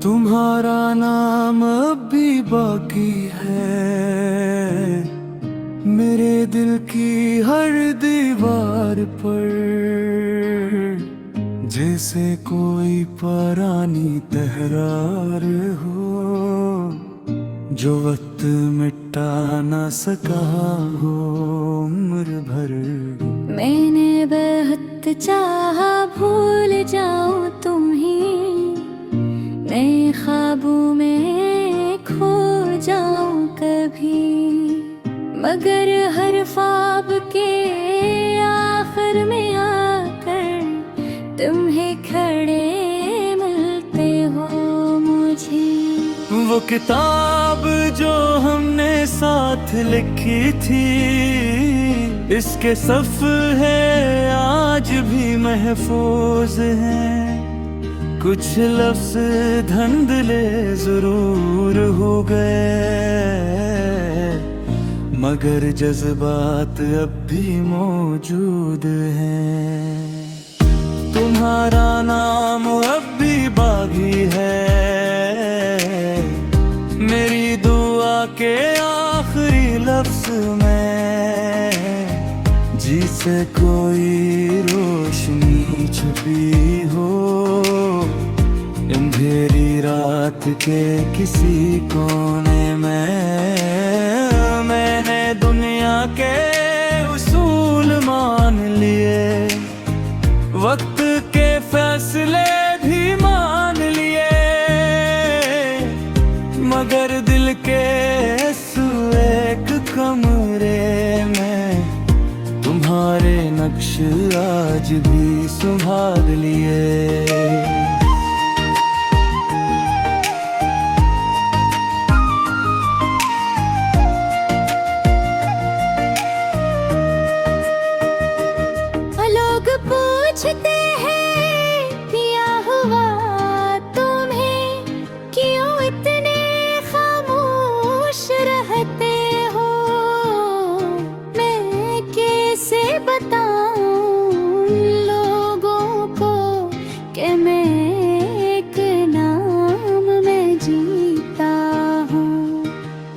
तुम्हारा नाम अब भी बाकी है मेरे दिल की हर दीवार पर, जैसे कोई पुरानी तहरार हो जो वक्त मिटा ना सका हो उम्र भर। मैंने बहुत चाहा भूल जाऊं तुम्हें, नए ख्वाबों में खो जाऊं कभी, मगर हर ख्वाब के आखिर में आकर तुम्हें खड़े मिलते हो मुझे। वो किताब जो हमने साथ लिखी थी, इसके सफ़हे आज भी महफूज हैं। कुछ लफ्ज़ धुंधले ज़रूर हो गए, मगर जज्बात अब भी मौजूद हैं। तुम्हारा नाम अब भी बागी है मेरी दुआ के आखिरी लफ्ज़ में, जिसे कोई रोशनी छुपी हो अंधेरी रात के किसी कोने में। मैंने दुनिया के उसूल मान लिए, वक्त के फैसले भी मान लिए, मगर दिल के एक कमरे में तुम्हारे नक्श आज भी संभाल लिए। लोग पूछते हैं क्या हुआ तुम्हें, क्यों इतने खामोश रहते हो। मैं कैसे बताऊं लोगों को कि मैं एक नाम में जीता हूँ।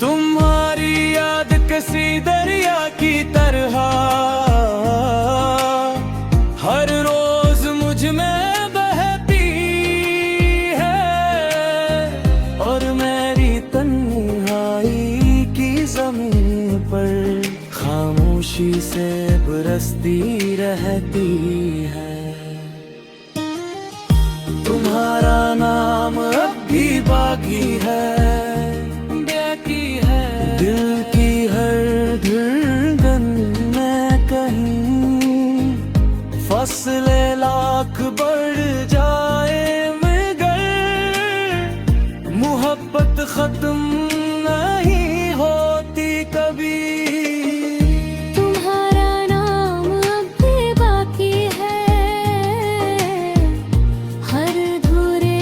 तुम्हारी याद किसी दरिया की तरह हर रोज मुझ में बहती है, और मेरी तन्हाई की ज़मीन पर खामोशी से बरसती रहती है। तुम्हारा नाम अब भी बाकी है, दिल की हर धड़कन में कहीं फसले लाख बढ़ जाए, मगर मोहब्बत खत्म नहीं होती कभी। तुम्हारा नाम अब भी बाकी है हर अधूरे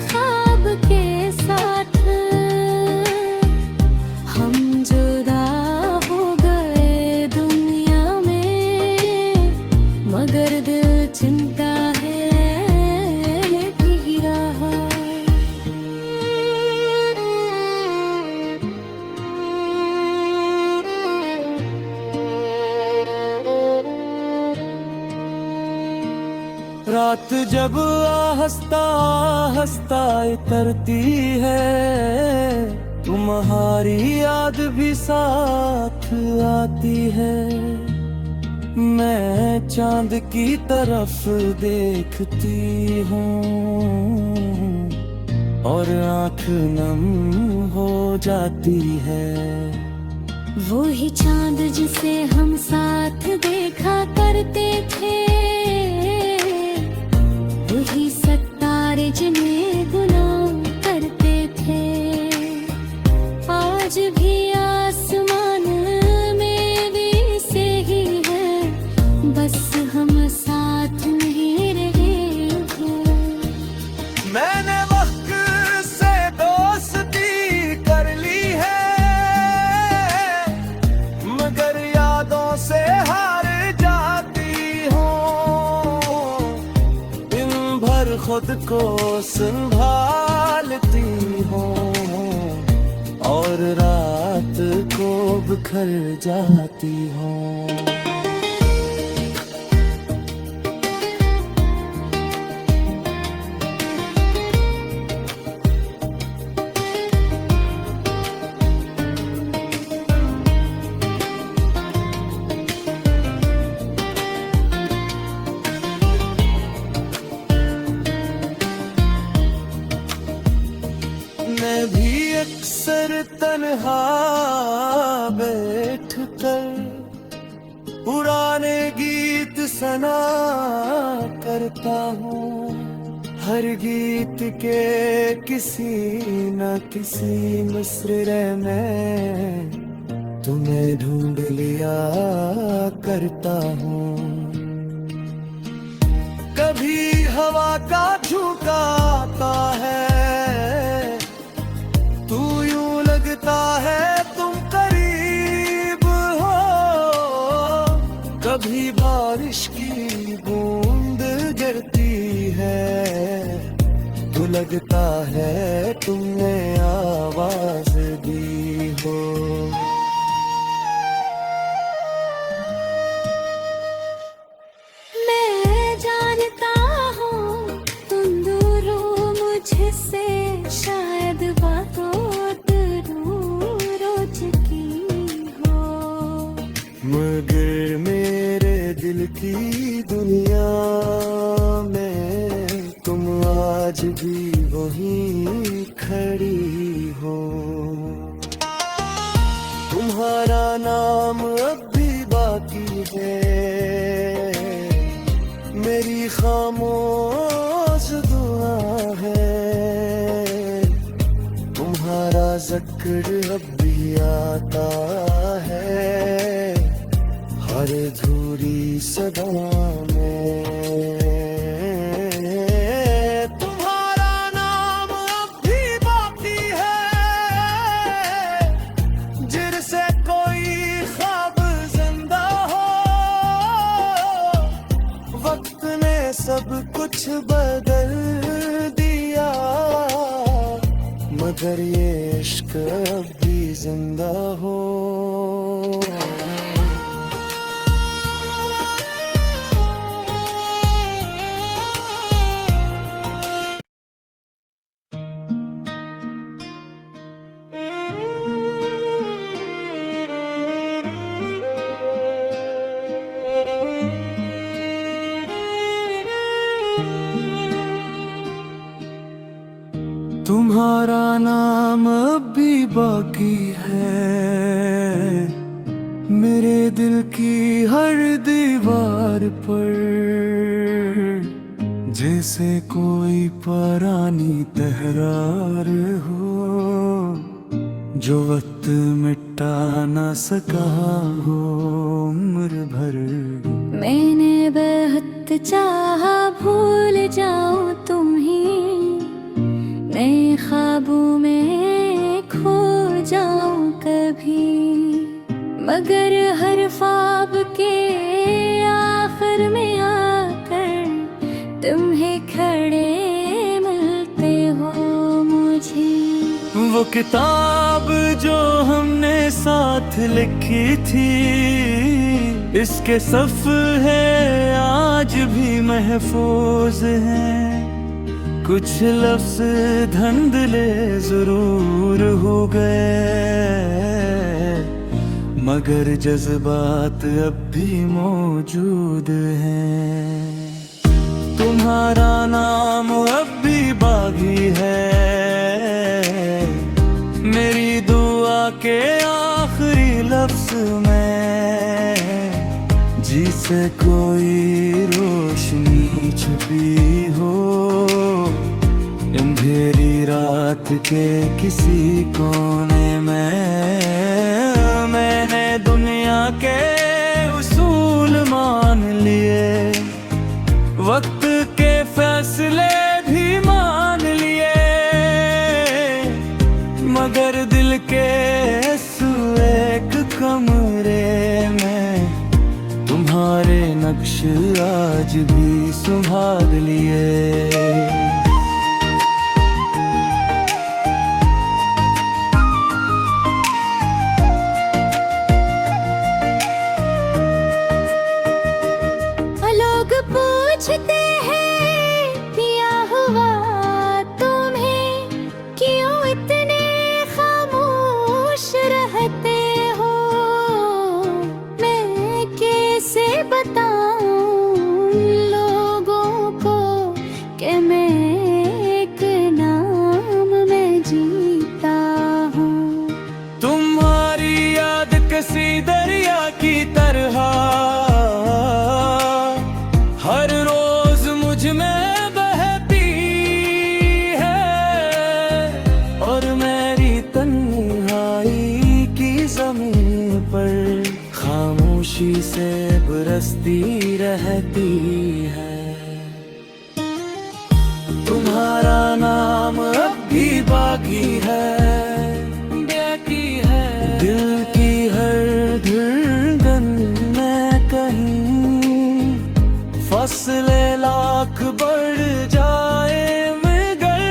ख्वाब के साथ। हम जुदा हो गए दुनिया में, मगर दिल चिंता है भी रहा। रात जब आहिस्ता आहिस्ता उतरती है, तुम्हारी याद भी साथ आती है। मैं चांद की तरफ देखती हूँ और आँख नम हो जाती है। वो ही चांद जिसे हम साथ देखा करते थे, वही सितारे जिन्हें गुलाम करते थे। आज भी आसमान में भी से ही है, बस हम साथ नहीं रहे थे। मैंने वक्त से दोस्ती कर ली है, मगर यादों से हार जाती हूँ। दिन भर खुद को संभाल संभालती हो और रात को बिखर जाती हो। मैं भी अक्सर तन्हा बैठ कर पुराने गीत सना करता हूँ। हर गीत के किसी न किसी मिसरे में तुम्हें ढूंढ लिया करता हूँ। कभी हवा का झोंका आता है, तू यूं लगता है तुम करीब हो। कभी बारिश की बूंद गिरती है, तो लगता है तुमने आवाज दी हो। मैं जानता हूँ तुम दूर हो मुझसे, शायद बातों मगर मेरे दिल की दुनिया में तुम आज भी वहीं खड़ी हो। तुम्हारा नाम अब भी बाकी है, मेरी खामोश दुआ है। तुम्हारा जिक्र अब भी आता है हर अधूरी सदा में। तुम्हारा नाम अब भी बाकी है, जिनसे कोई ख्वाब जिंदा हो। वक्त ने सब कुछ बदल दिया, मगर ये इश्क अब भी जिंदा हो। तुम्हारा नाम अब भी बाकी है, मेरे दिल की हर दीवार पर। जैसे कोई पुरानी तहरार हो, जो वक्त मिटा ना सका हो उम्र भर। मैंने बहुत चाहा भूल जाऊं तुम ही, नए ख्वाबों में खो जाऊं कभी। मगर हर ख्वाब के आखिर में आकर तुम्हें खड़े मिलते हो मुझे। वो किताब जो हमने साथ लिखी थी, इसके सफ़हे आज भी महफूज हैं। कुछ लफ्ज़ धुंधले जरूर हो गए, मगर जज्बात अब भी मौजूद हैं। तुम्हारा नाम अब भी बागी है, मेरी दुआ के आखिरी लफ्ज़ में। जिसे कोई रोशनी छुपी हो अंधेरी रात के किसी कोने में। मैंने दुनिया के उसूल मान लिए, वक्त के फैसले भी मान लिए, मगर दिल के एक कमरे में तुम्हारे नक्श आज भी संभाल लिए। बरसती रहती है। तुम्हारा नाम अब भी बाकी है, बाकी है। दिल की हर धड़कन में कहीं फसले लाख बढ़ जाए मगर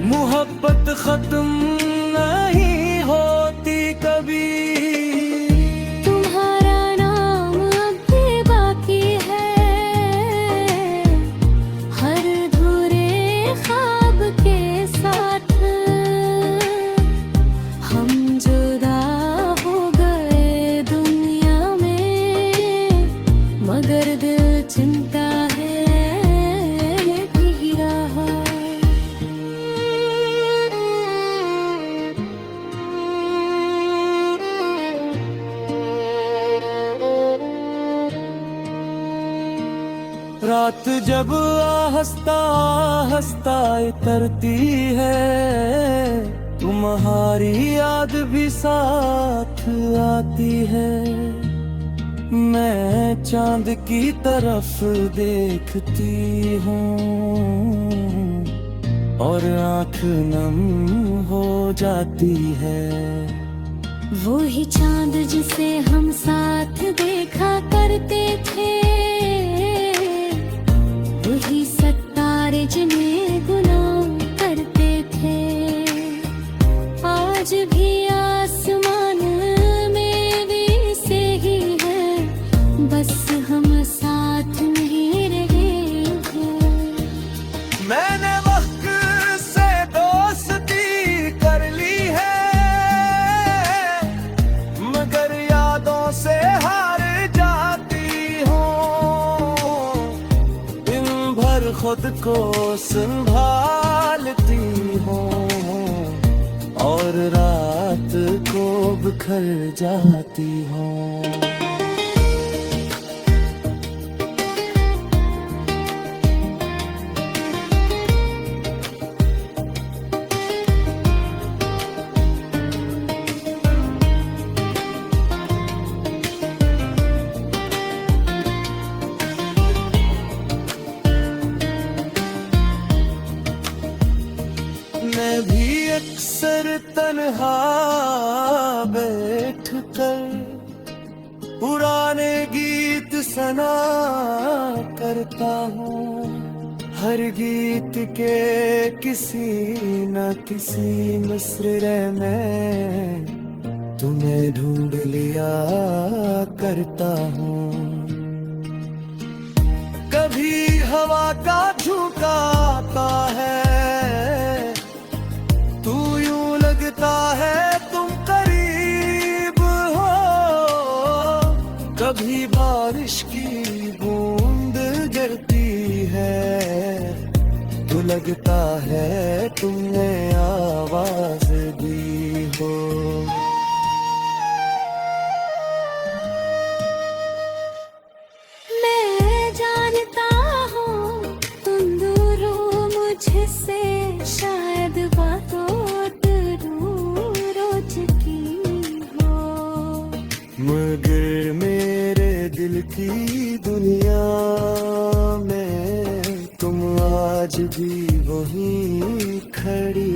मोहब्बत खत्म नहीं होती कभी। तुम्हारा नाम अब भी बाकी है, हर अधूरे ख्वाब के साथ हम जुदा हो गए दुनिया में, मगर दिल चिंता है भी रहा। रात जब आहिस्ता आहिस्ता उतरती है, तुम्हारी याद भी साथ आती है। मैं चांद की तरफ देखती हूँ और आँख नम हो जाती है। वो ही चांद जिसे हम साथ देखा करते थे, वही सितारे जिन्हें गुलाम करते थे। आज भी आसमान में भी से ही है, बस हम साथ नहीं रहे हैं। मैंने वक्त से दोस्ती कर ली है, मगर यादों से हार जाती हूँ। दिन भर खुद को संभालती हूँ और रात को बिखर जाती हूँ। मैं भी अक्सर तन्हा बैठ कर पुराने गीत सना करता हूँ। हर गीत के किसी न किसी मिसरे में तुम्हें ढूंढ लिया करता हूँ। कभी हवा का झोंका आता है, तू यूं लगता है तुम करीब हो। कभी बारिश की बूंद गिरती है, तो लगता है तुमने आवाज दी हो। मैं जानता हूँ तुम दूर हो मुझसे, शायद बातों दूर हो चुकी हो, मगर मेरे दिल की दुनिया में तुम आज भी वहीं खड़ी